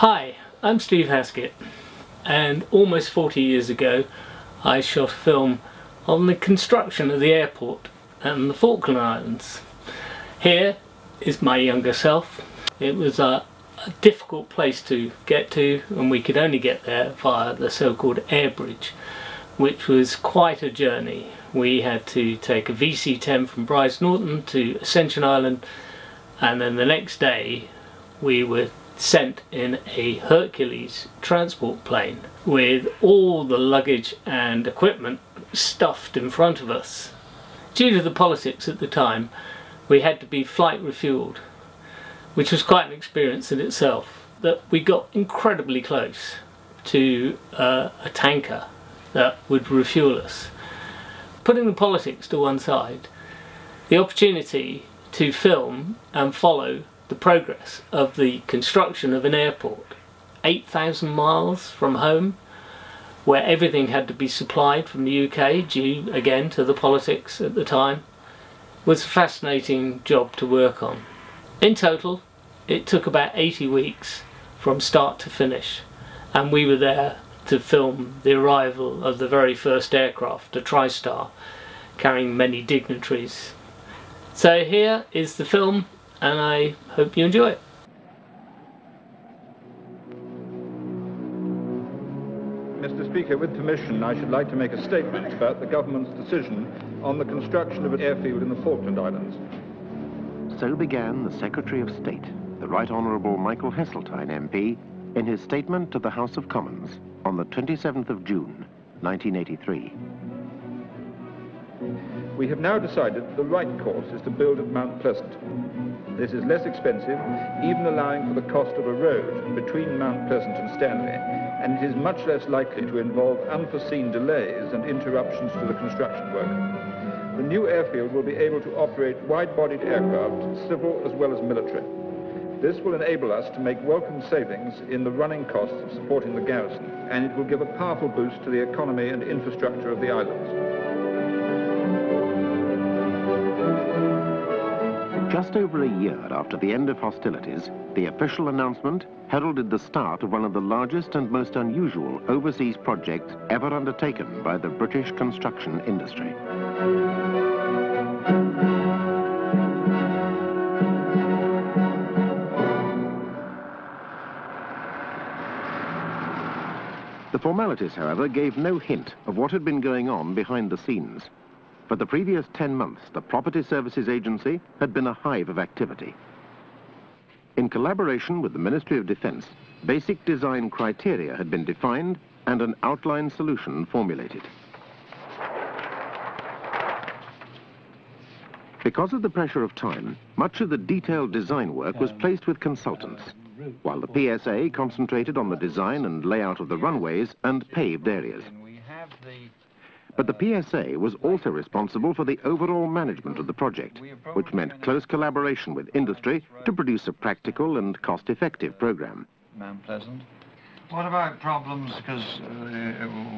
Hi, I'm Steve Haskett, and almost 40 years ago I shot a film on the construction of the airport and the Falkland Islands. Here is my younger self. It was a difficult place to get to, and we could only get there via the so-called air bridge, which was quite a journey. We had to take a VC-10 from Bryce Norton to Ascension Island, and then the next day we were sent in a Hercules transport plane with all the luggage and equipment stuffed in front of us. Due to the politics at the time, we had to be flight refueled, which was quite an experience in itself. That we got incredibly close to a tanker that would refuel us. Putting the politics to one side, the opportunity to film and follow the progress of the construction of an airport 8,000 miles from home, where everything had to be supplied from the UK due again to the politics at the time, was a fascinating job to work on. In total it took about 80 weeks from start to finish, and we were there to film the arrival of the very first aircraft, a TriStar, carrying many dignitaries. So here is the film, and I hope you enjoy it. Mr. Speaker, with permission, I should like to make a statement about the government's decision on the construction of an airfield in the Falkland Islands. So began the Secretary of State, the Right Honourable Michael Heseltine MP, in his statement to the House of Commons on the 27th of June, 1983. We have now decided the right course is to build at Mount Pleasant. This is less expensive, even allowing for the cost of a road between Mount Pleasant and Stanley, and it is much less likely to involve unforeseen delays and interruptions to the construction work. The new airfield will be able to operate wide-bodied aircraft, civil as well as military. This will enable us to make welcome savings in the running costs of supporting the garrison, and it will give a powerful boost to the economy and infrastructure of the islands. Just over a year after the end of hostilities, the official announcement heralded the start of one of the largest and most unusual overseas projects ever undertaken by the British construction industry. The formalities, however, gave no hint of what had been going on behind the scenes. For the previous 10 months, the Property Services Agency had been a hive of activity. In collaboration with the Ministry of Defence, basic design criteria had been defined and an outline solution formulated. Because of the pressure of time, much of the detailed design work was placed with consultants, while the PSA concentrated on the design and layout of the runways and paved areas. But the PSA was also responsible for the overall management of the project, which meant close collaboration with industry to produce a practical and cost-effective program. Mount Pleasant. What about problems, because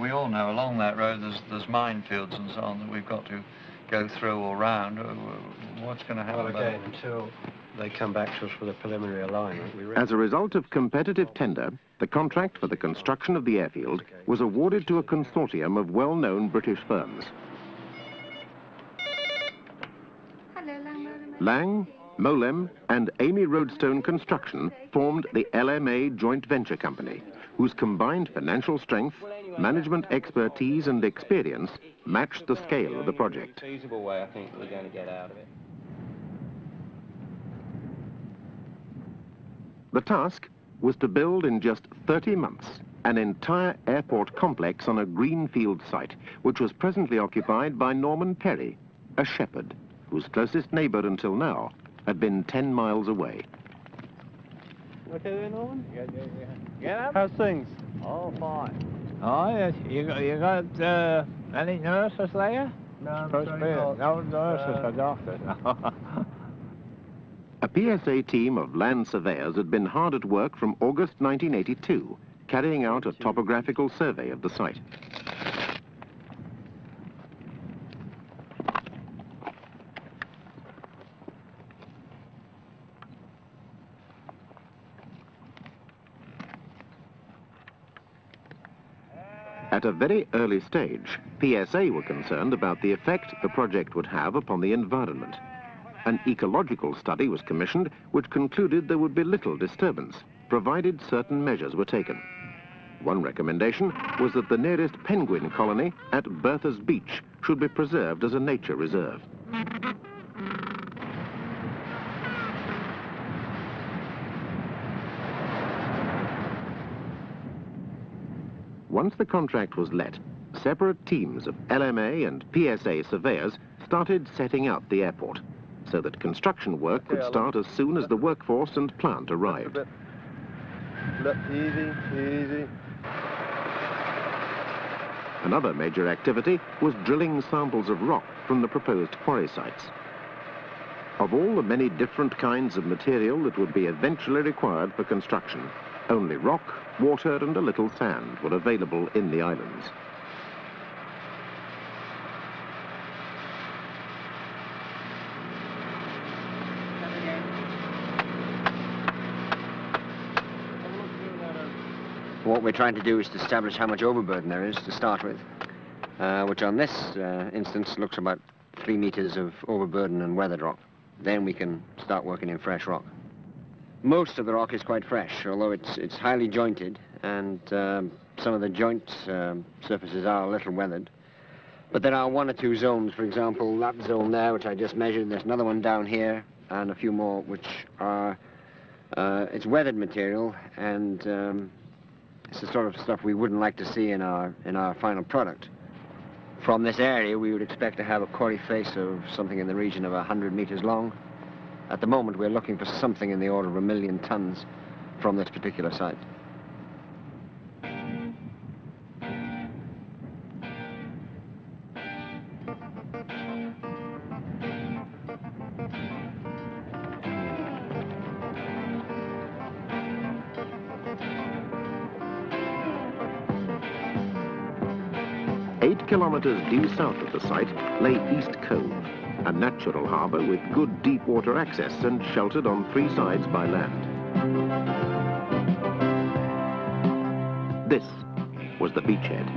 we all know along that road there's minefields and so on that we've got to go through or round. What's going to happen? Well, again, until they come back to us for the preliminary alignment. As a result of competitive tender, the contract for the construction of the airfield was awarded to a consortium of well-known British firms. Laing, Mowlem and Amey Roadstone Construction formed the LMA joint venture company, whose combined financial strength, management expertise and experience matched the scale of the project. Feasible way, I think, we're going to get out of it. The task was to build in just 30 months an entire airport complex on a greenfield site, which was presently occupied by Norman Perry, a shepherd, whose closest neighbour until now had been 10 miles away. Okay there, Norman? Yeah. How's things? Oh, fine. Oh, yes. You got any nurses there? No, no nurses or doctors. A PSA team of land surveyors had been hard at work from August 1982, carrying out a topographical survey of the site. At a very early stage, PSA were concerned about the effect the project would have upon the environment. An ecological study was commissioned which concluded there would be little disturbance, provided certain measures were taken. One recommendation was that the nearest penguin colony at Bertha's Beach should be preserved as a nature reserve. Once the contract was let, separate teams of LMA and PSA surveyors started setting up the airport, so that construction work could start as soon as the workforce and plant arrived. Look, easy, easy. Another major activity was drilling samples of rock from the proposed quarry sites. Of all the many different kinds of material that would be eventually required for construction, only rock, water and a little sand were available in the islands. What we're trying to do is to establish how much overburden there is to start with, which on this instance looks about 3 meters of overburden and weathered rock. Then we can start working in fresh rock. Most of the rock is quite fresh, although it's highly jointed, and some of the joint surfaces are a little weathered. But there are 1 or 2 zones, for example, that zone there, which I just measured. There's another one down here, and a few more, which are, it's weathered material, and it's the sort of stuff we wouldn't like to see in our final product. From this area, we would expect to have a quarry face of something in the region of 100 meters long. At the moment, we're looking for something in the order of 1 million tons from this particular site. Kilometers due south of the site lay East Cove, a natural harbour with good deep water access and sheltered on 3 sides by land. This was the beachhead.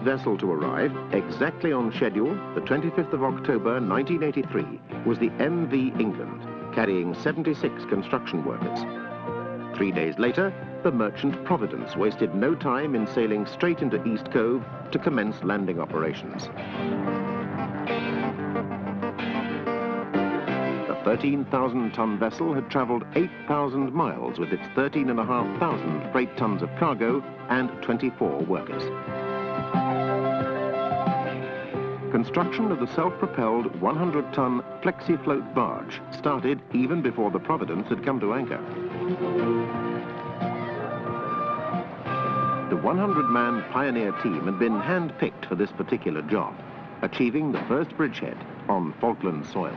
Vessel to arrive, exactly on schedule, the 25th of October 1983, was the MV England, carrying 76 construction workers. 3 days later, the merchant Providence wasted no time in sailing straight into East Cove to commence landing operations. The 13,000-ton vessel had travelled 8,000 miles with its 13,500 freight tons of cargo and 24 workers. Construction of the self-propelled 100-ton flexi-float barge started even before the Providence had come to anchor. The 100-man pioneer team had been hand-picked for this particular job, achieving the first bridgehead on Falklands soil.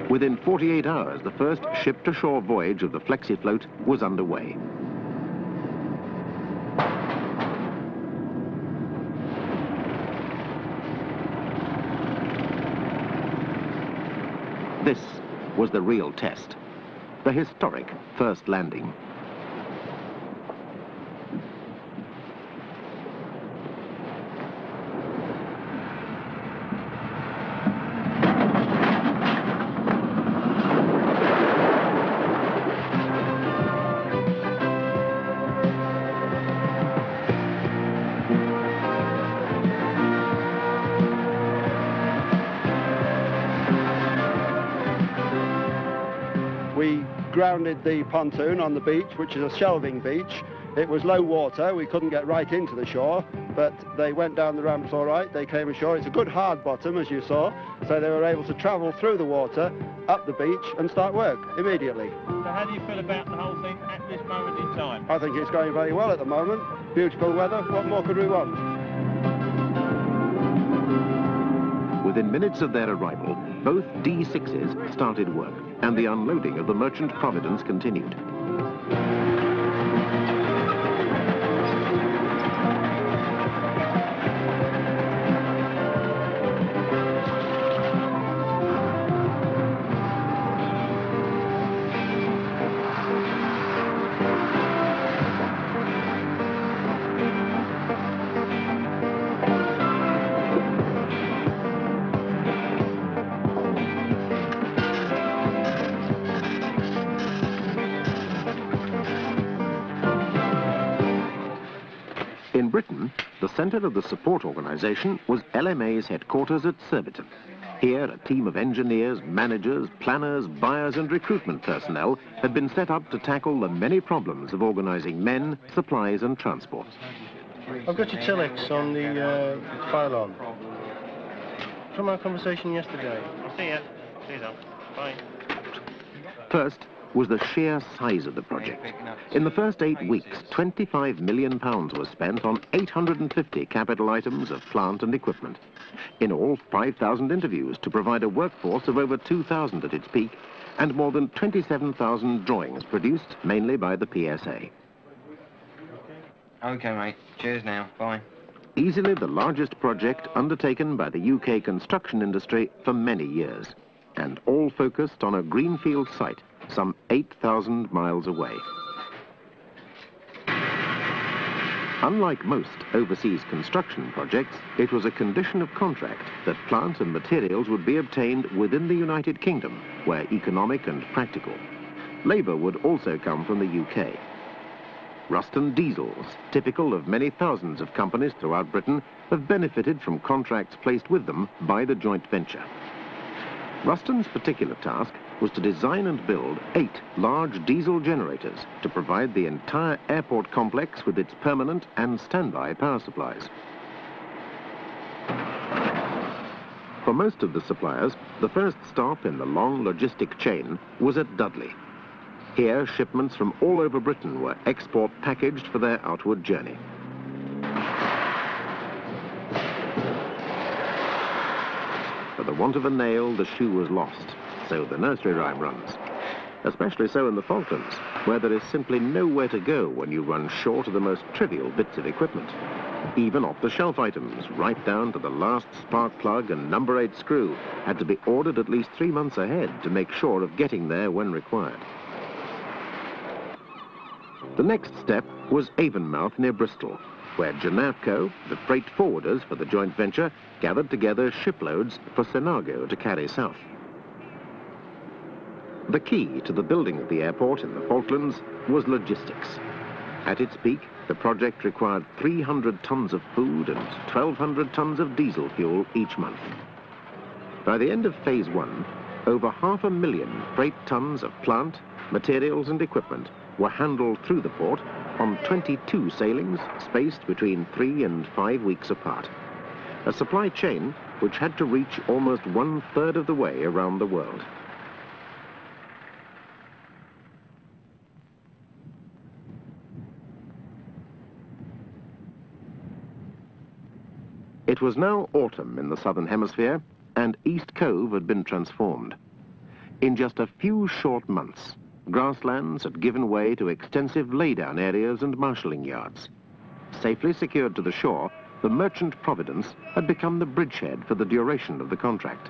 Within 48 hours, the first ship-to-shore voyage of the flexi-float was underway. This was the real test, the historic first landing. grounded the pontoon on the beach, which is a shelving beach. It was low water, we couldn't get right into the shore, but they went down the ramps all right, they came ashore. It's a good hard bottom, as you saw, so they were able to travel through the water, up the beach, and start work immediately. So how do you feel about the whole thing at this moment in time? I think it's going very well at the moment. Beautiful weather, what more could we want? Within minutes of their arrival, both D6s started work, and the unloading of the Merchant Providence continued. In Britain, the centre of the support organisation was LMA's headquarters at Surbiton. Here, a team of engineers, managers, planners, buyers and recruitment personnel had been set up to tackle the many problems of organising men, supplies and transport. I've got your telex on the pylon. From our conversation yesterday. I'll see you. See you then. Bye. First was the sheer size of the project. In the first 8 weeks, £25 million was spent on 850 capital items of plant and equipment. In all, 5,000 interviews to provide a workforce of over 2,000 at its peak, and more than 27,000 drawings produced, mainly by the PSA. Okay, mate. Cheers now. Bye. Easily the largest project undertaken by the UK construction industry for many years, and all focused on a greenfield site some 8,000 miles away. Unlike most overseas construction projects, it was a condition of contract that plant and materials would be obtained within the United Kingdom, where economic and practical. Labour would also come from the UK. Ruston diesels, typical of many thousands of companies throughout Britain, have benefited from contracts placed with them by the joint venture. Ruston's particular task was to design and build 8 large diesel generators to provide the entire airport complex with its permanent and standby power supplies. For most of the suppliers, the first stop in the long logistic chain was at Dudley. Here, shipments from all over Britain were export packaged for their outward journey. For the want of a nail, the shoe was lost, so the nursery rhyme runs. Especially so in the Falklands, where there is simply nowhere to go when you run short of the most trivial bits of equipment. Even off-the-shelf items, right down to the last spark plug and number 8 screw, had to be ordered at least 3 months ahead to make sure of getting there when required. The next step was Avonmouth near Bristol, where Janavco, the freight forwarders for the joint venture, gathered together shiploads for Senago to carry south. The key to the building of the airport in the Falklands was logistics. At its peak, the project required 300 tons of food and 1,200 tons of diesel fuel each month. By the end of Phase 1, over 500,000 freight tons of plant, materials and equipment were handled through the port on 22 sailings spaced between 3 and 5 weeks apart. A supply chain which had to reach almost 1/3 of the way around the world. It was now autumn in the southern hemisphere, and East Cove had been transformed. In just a few short months, grasslands had given way to extensive laydown areas and marshalling yards. Safely secured to the shore, the Merchant Providence had become the bridgehead for the duration of the contract.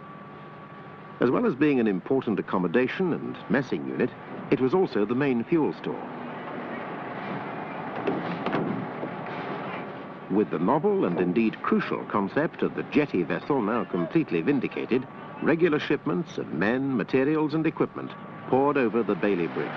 As well as being an important accommodation and messing unit, it was also the main fuel store. With the novel and indeed crucial concept of the jetty vessel now completely vindicated, regular shipments of men, materials and equipment poured over the Bailey Bridge.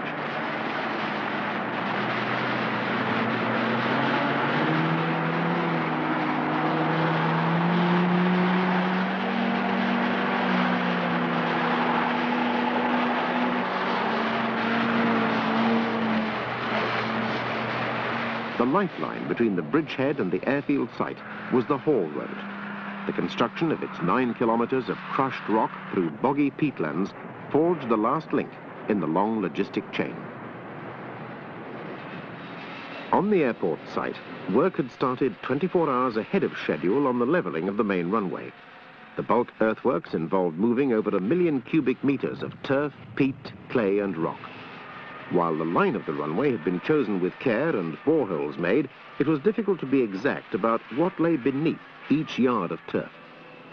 The lifeline between the bridgehead and the airfield site was the haul road. The construction of its 9 kilometers of crushed rock through boggy peatlands forged the last link in the long logistic chain. On the airport site, work had started 24 hours ahead of schedule on the levelling of the main runway. The bulk earthworks involved moving over 1 million cubic meters of turf, peat, clay and rock. While the line of the runway had been chosen with care and boreholes made, it was difficult to be exact about what lay beneath each yard of turf.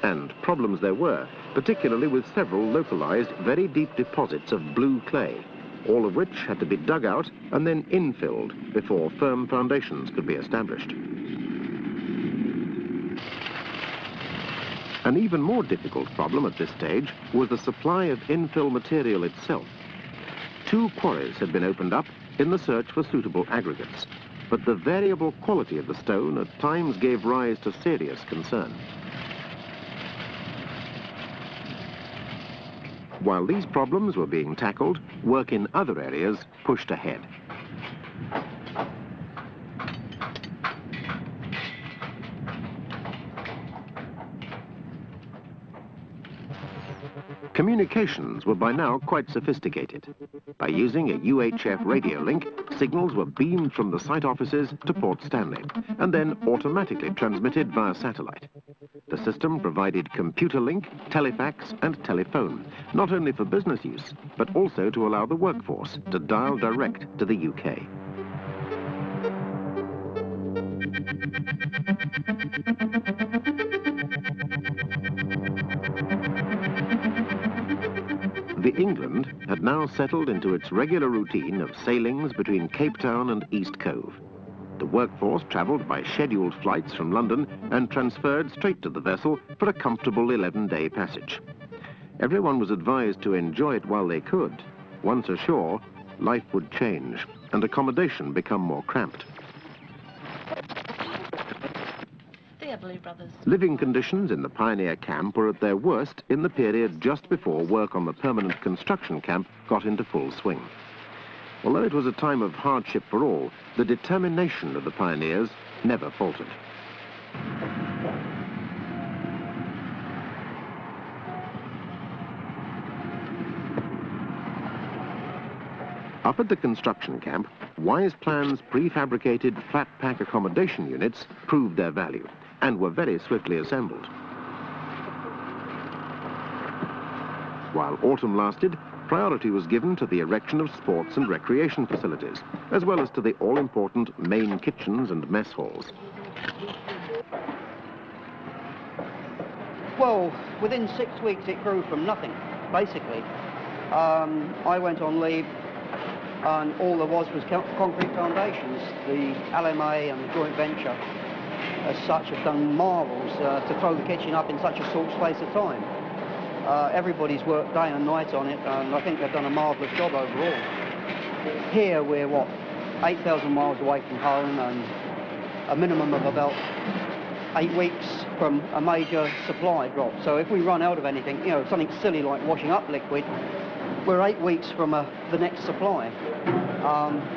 And problems there were, particularly with several localized, very deep deposits of blue clay, all of which had to be dug out and then infilled before firm foundations could be established. An even more difficult problem at this stage was the supply of infill material itself. 2 quarries had been opened up in the search for suitable aggregates, but the variable quality of the stone at times gave rise to serious concern. While these problems were being tackled, work in other areas pushed ahead. Communications were by now quite sophisticated. By using a UHF radio link, signals were beamed from the site offices to Port Stanley and then automatically transmitted via satellite. The system provided computer link, telefax and telephone, not only for business use, but also to allow the workforce to dial direct to the UK. The England had now settled into its regular routine of sailings between Cape Town and East Cove. The workforce travelled by scheduled flights from London and transferred straight to the vessel for a comfortable 11-day passage. Everyone was advised to enjoy it while they could. Once ashore, life would change and accommodation become more cramped. Living conditions in the pioneer camp were at their worst in the period just before work on the permanent construction camp got into full swing. Although it was a time of hardship for all, the determination of the pioneers never faltered. Up at the construction camp, Wise Plan's prefabricated flat-pack accommodation units proved their value and were very swiftly assembled. While autumn lasted, priority was given to the erection of sports and recreation facilities, as well as to the all-important main kitchens and mess halls. Well, within 6 weeks it grew from nothing, basically. I went on leave and all there was concrete foundations. The LMA and the joint venture as such have done marvels to throw the kitchen up in such a short space of time. Everybody's worked day and night on it, and I think they've done a marvellous job overall. Here we're, 8,000 miles away from home and a minimum of about 8 weeks from a major supply drop. So if we run out of anything, you know, something silly like washing up liquid, we're 8 weeks from the next supply,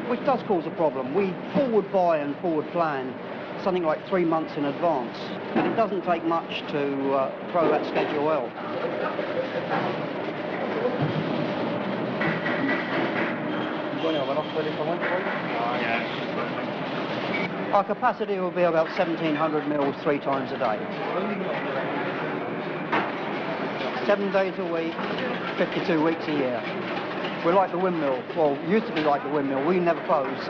which does cause a problem. We forward buy and forward plan something like 3 months in advance, but it doesn't take much to throw that schedule out. Our capacity will be about 1,700 mils 3 times a day. 7 days a week, 52 weeks a year. We're like the windmill. Well, used to be like the windmill. We never close.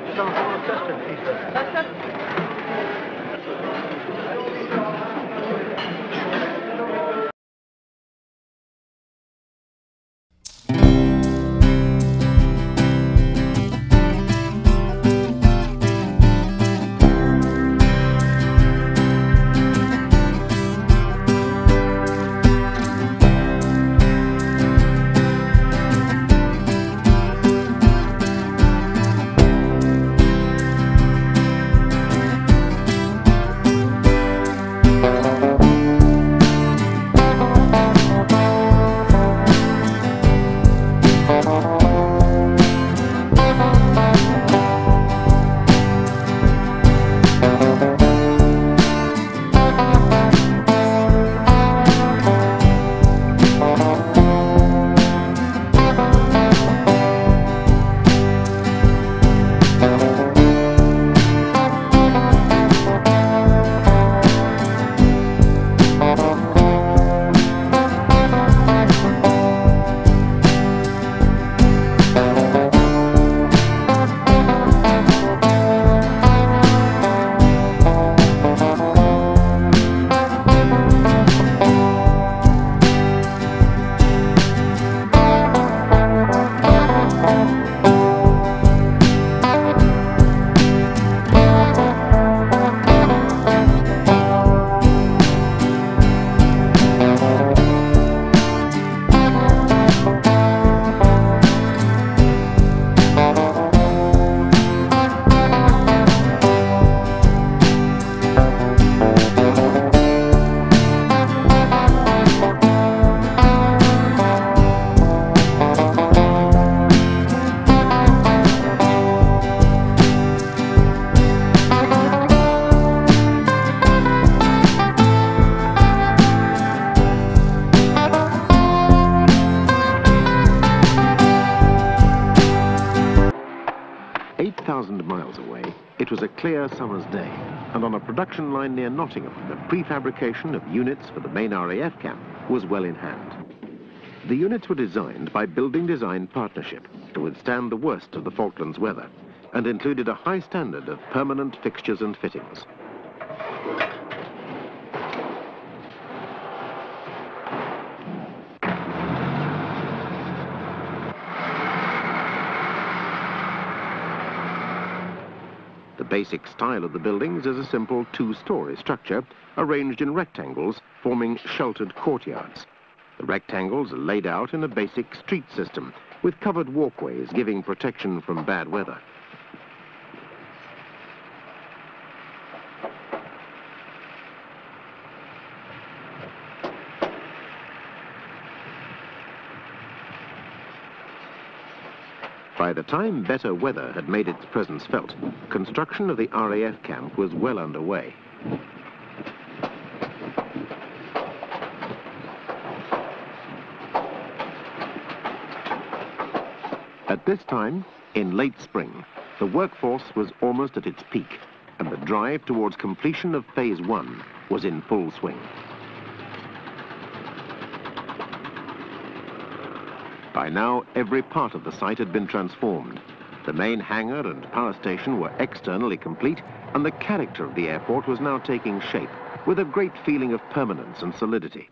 clear summer's day, and on a production line near Nottingham, the prefabrication of units for the main RAF camp was well in hand. The units were designed by Building Design Partnership to withstand the worst of the Falklands weather, and included a high standard of permanent fixtures and fittings. The basic style of the buildings is a simple two-story structure arranged in rectangles forming sheltered courtyards. The rectangles are laid out in a basic street system with covered walkways giving protection from bad weather. By the time better weather had made its presence felt, construction of the RAF camp was well underway. At this time, in late spring, the workforce was almost at its peak, and the drive towards completion of Phase 1 was in full swing. By now, every part of the site had been transformed. The main hangar and power station were externally complete, and the character of the airport was now taking shape, with a great feeling of permanence and solidity.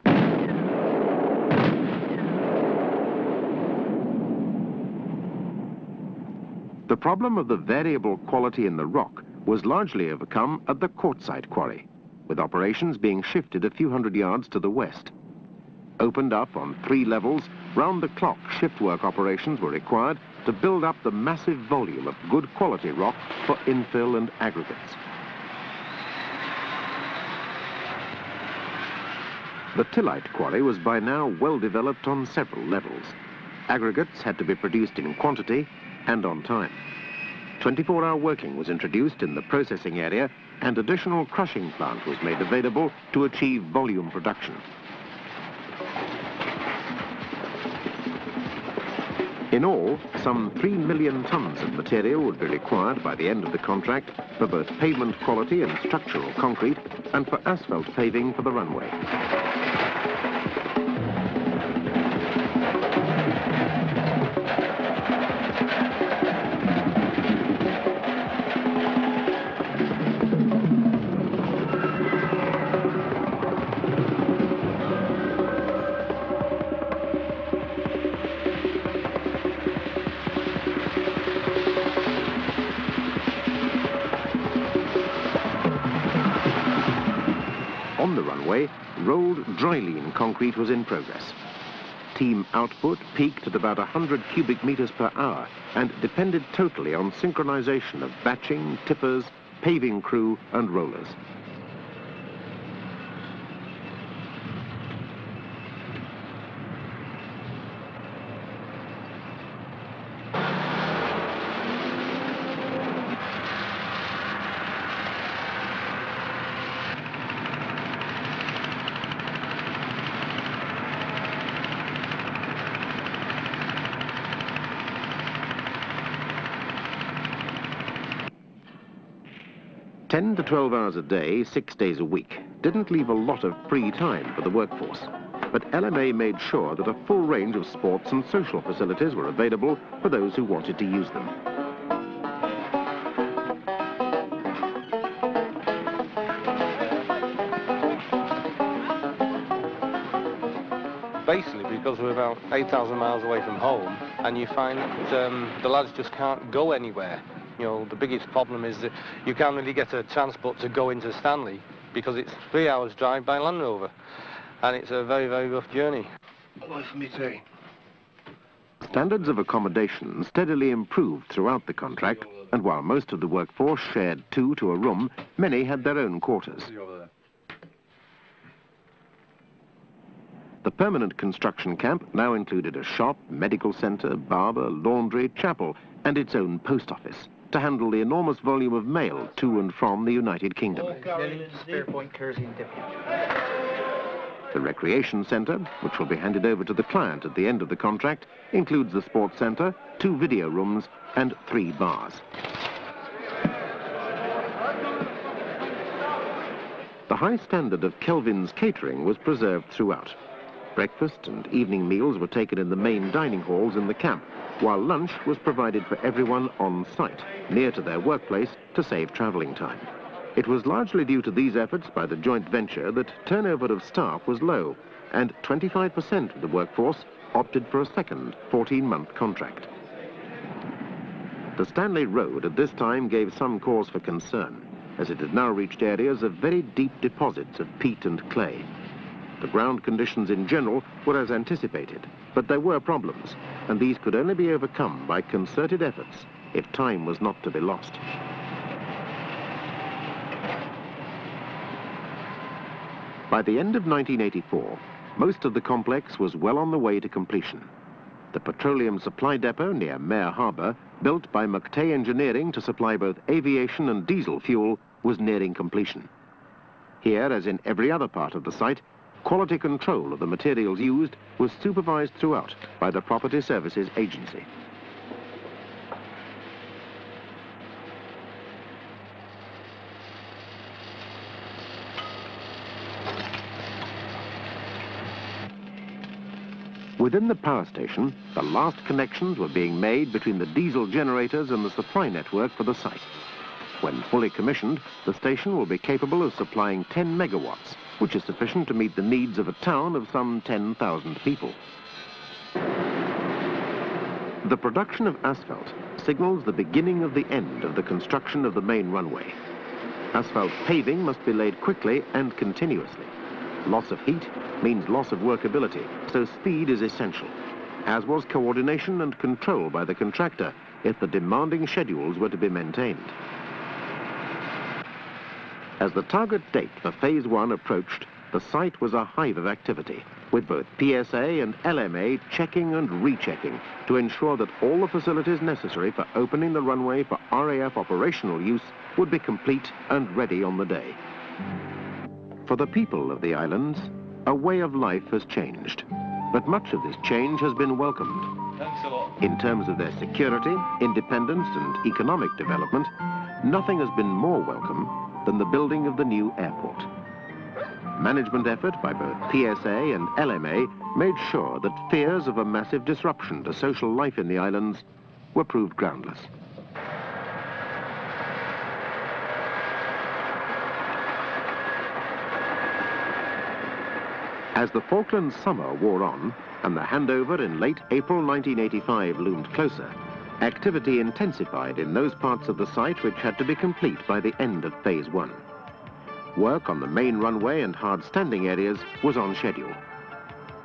The problem of the variable quality in the rock was largely overcome at the Quartzite quarry, with operations being shifted a few hundred yards to the west. Opened up on 3 levels, round-the-clock shift work operations were required to build up the massive volume of good quality rock for infill and aggregates. The Tillite quarry was by now well developed on several levels. Aggregates had to be produced in quantity and on time. 24-hour working was introduced in the processing area, and additional crushing plant was made available to achieve volume production. In all, some 3 million tons of material would be required by the end of the contract for both pavement quality and structural concrete, and for asphalt paving for the runway. On the runway, rolled dry-lean concrete was in progress. Team output peaked at about 100 cubic meters per hour and depended totally on synchronization of batching, tippers, paving crew and rollers. "10 to 12 hours a day, 6 days a week, didn't leave a lot of free time for the workforce. But LMA made sure that a full range of sports and social facilities were available for those who wanted to use them. Basically, because we're about 8,000 miles away from home, and you find that the lads just can't go anywhere. You know, the biggest problem is that you can't really get a transport to go into Stanley because it's 3 hours drive by Land Rover, and it's a very, very rough journey. Standards of accommodation steadily improved throughout the contract, and while most of the workforce shared 2 to a room, many had their own quarters. The permanent construction camp now included a shop, medical centre, barber, laundry, chapel, and its own post office to handle the enormous volume of mail to and from the United Kingdom. The recreation centre, which will be handed over to the client at the end of the contract, includes the sports centre, 2 video rooms and 3 bars. The high standard of Kelvin's catering was preserved throughout. Breakfast and evening meals were taken in the main dining halls in the camp, while lunch was provided for everyone on site, near to their workplace, to save travelling time. It was largely due to these efforts by the joint venture that turnover of staff was low, and 25% of the workforce opted for a second 14-month contract. The Stanley Road at this time gave some cause for concern, as it had now reached areas of very deep deposits of peat and clay. The ground conditions in general were as anticipated, but there were problems, and these could only be overcome by concerted efforts if time was not to be lost. By the end of 1984, most of the complex was well on the way to completion. The petroleum supply depot near Mare Harbour, built by McTay Engineering to supply both aviation and diesel fuel, was nearing completion. Here, as in every other part of the site, quality control of the materials used was supervised throughout by the Property Services Agency. Within the power station, the last connections were being made between the diesel generators and the supply network for the site. When fully commissioned, the station will be capable of supplying 10 megawatts, which is sufficient to meet the needs of a town of some 10,000 people. The production of asphalt signals the beginning of the end of the construction of the main runway. Asphalt paving must be laid quickly and continuously. Loss of heat means loss of workability, so speed is essential, as was coordination and control by the contractor if the demanding schedules were to be maintained. As the target date for Phase 1 approached, the site was a hive of activity, with both PSA and LMA checking and rechecking to ensure that all the facilities necessary for opening the runway for RAF operational use would be complete and ready on the day. For the people of the islands, a way of life has changed, but much of this change has been welcomed. Thanks a lot. In terms of their security, independence and economic development, nothing has been more welcome than the building of the new airport. Management effort by both PSA and LMA made sure that fears of a massive disruption to social life in the islands were proved groundless. As the Falklands summer wore on and the handover in late April 1985 loomed closer, activity intensified in those parts of the site which had to be complete by the end of Phase 1. Work on the main runway and hard standing areas was on schedule.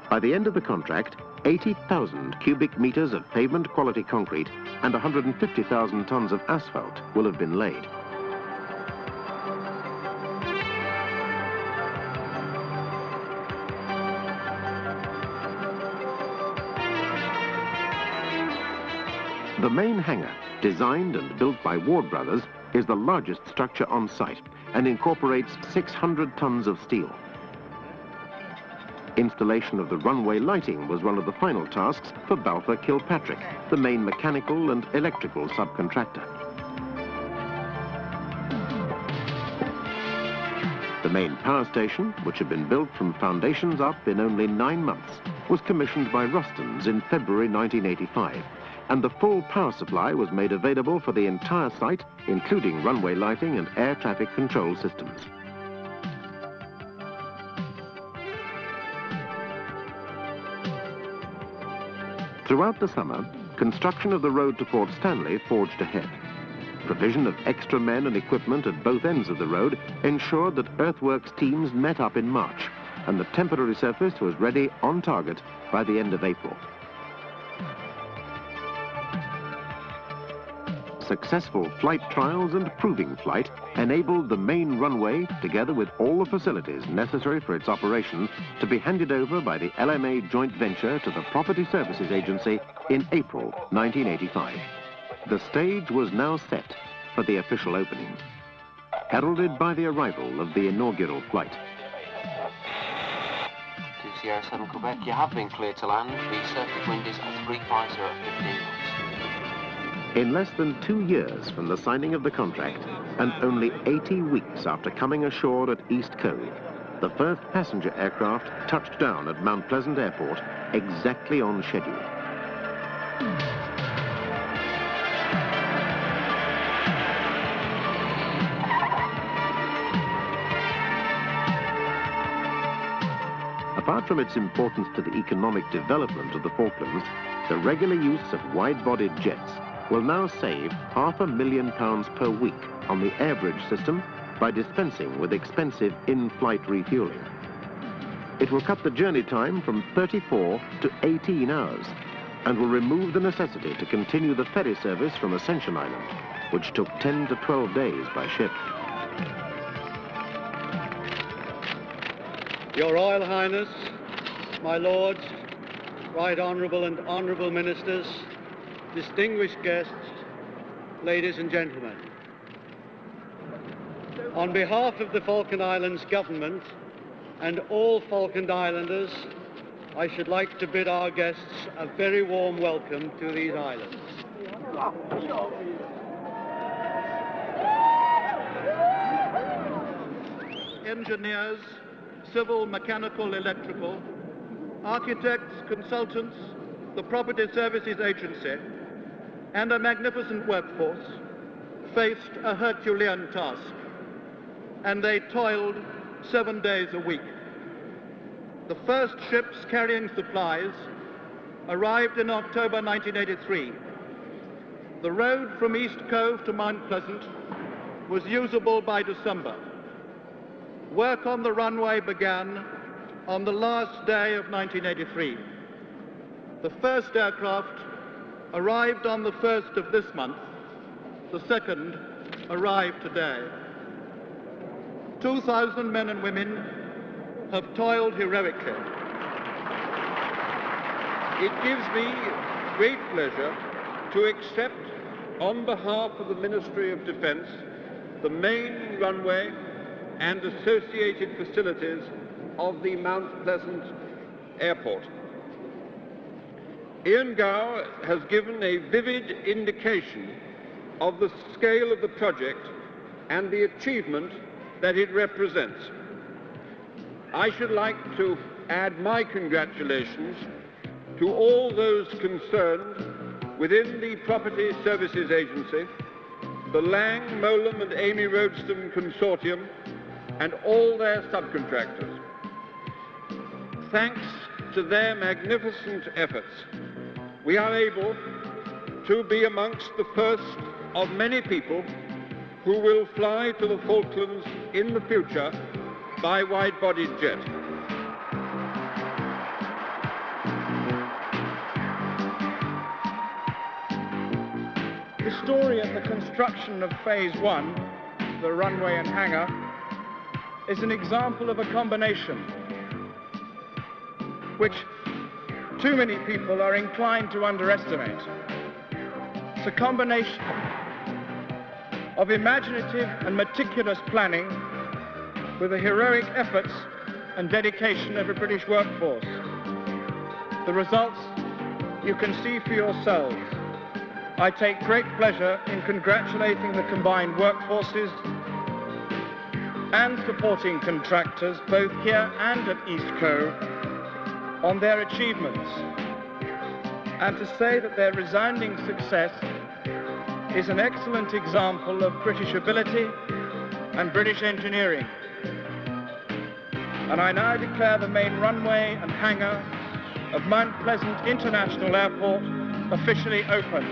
By the end of the contract, 80,000 cubic meters of pavement quality concrete and 150,000 tons of asphalt will have been laid. The main hangar, designed and built by Ward Brothers, is the largest structure on site and incorporates 600 tons of steel. Installation of the runway lighting was one of the final tasks for Balfour Kilpatrick, the main mechanical and electrical subcontractor. The main power station, which had been built from foundations up in only 9 months, was commissioned by Rustons in February 1985. And the full power supply was made available for the entire site, including runway lighting and air traffic control systems. Throughout the summer, construction of the road to Port Stanley forged ahead. Provision of extra men and equipment at both ends of the road ensured that earthworks teams met up in March, and the temporary surface was ready on target by the end of April. Successful flight trials and proving flight enabled the main runway, together with all the facilities necessary for its operation, to be handed over by the LMA joint venture to the Property Services Agency in April 1985. The stage was now set for the official opening, heralded by the arrival of the inaugural flight. To Sierra 7 Quebec, you have been cleared to land. The surface wind is at 350 at 15 knots. In less than 2 years from the signing of the contract, and only 80 weeks after coming ashore at East Cove, the first passenger aircraft touched down at Mount Pleasant Airport exactly on schedule. Apart from its importance to the economic development of the Falklands, the regular use of wide-bodied jets will now save £500,000 per week on the airbridge system by dispensing with expensive in-flight refueling. It will cut the journey time from 34 to 18 hours and will remove the necessity to continue the ferry service from Ascension Island, which took 10 to 12 days by ship. Your Royal Highness, my Lords, Right Honourable and Honourable Ministers, distinguished guests, ladies and gentlemen. On behalf of the Falkland Islands Government and all Falkland Islanders, I should like to bid our guests a very warm welcome to these islands. Engineers, civil, mechanical, electrical, architects, consultants, the Property Services Agency, and a magnificent workforce faced a Herculean task, and they toiled 7 days a week. The first ships carrying supplies arrived in October 1983. The road from East Cove to Mount Pleasant was usable by December. Work on the runway began on the last day of 1983. The first aircraft arrived on the 1st of this month. The second arrived today. 2,000 men and women have toiled heroically. It gives me great pleasure to accept, on behalf of the Ministry of Defence, the main runway and associated facilities of the Mount Pleasant Airport. Ian Gow has given a vivid indication of the scale of the project and the achievement that it represents. I should like to add my congratulations to all those concerned within the Property Services Agency, the Laing, Mowlem and Amey Roadstone consortium, and all their subcontractors. Thanks to their magnificent efforts, we are able to be amongst the first of many people who will fly to the Falklands in the future by wide-bodied jet. The story of the construction of Phase 1, the runway and hangar, is an example of a combination which too many people are inclined to underestimate. It's a combination of imaginative and meticulous planning with the heroic efforts and dedication of a British workforce. The results you can see for yourselves. I take great pleasure in congratulating the combined workforces and supporting contractors, both here and at East Cove, on their achievements, and to say that their resounding success is an excellent example of British ability and British engineering. And I now declare the main runway and hangar of Mount Pleasant International Airport officially open.